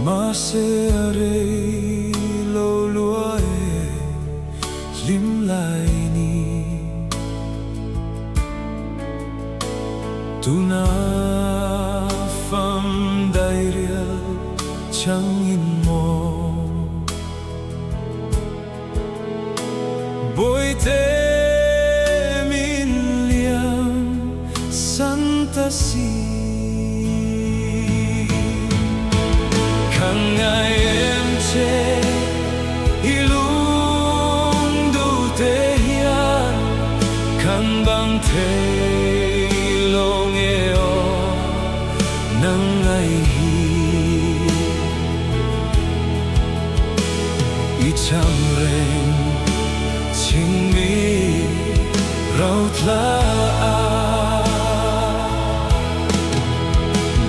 mà sẽ ở đây lâu lúa lim lại ni tu na pham đại riel chẳng in mo bồi te min liam santa si Kangai em che ilung du te hian kan bang te long eo nang ai hi I chang reng ching mi rau tla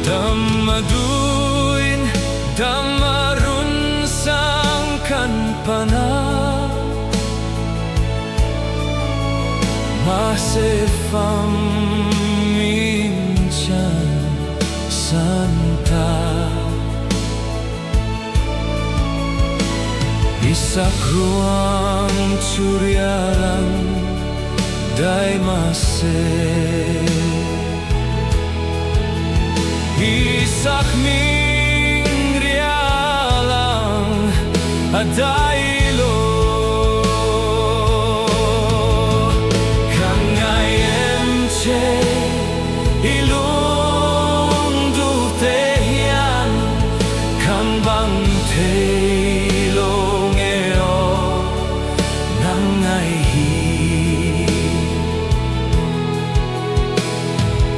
dam aduin Damarun sang kan pana Masefam minchan santa Isak ruang curialan dai mase Isak Adailo Kangai em che ilung du te hian kan bang te long eo nang ai hi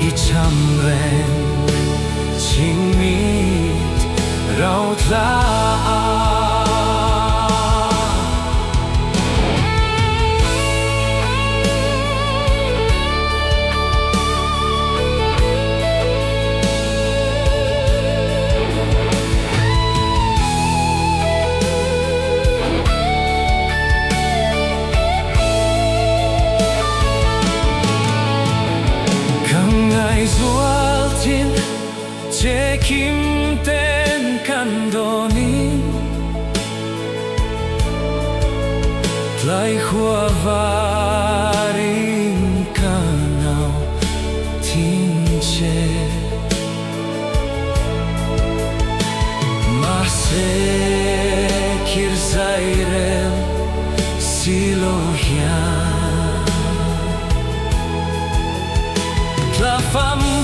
I cham ren ching mit rau tla Zual tin che kim ten kan doni Tlai hua varin kanau tin che Mase kir zairel silo hian La fam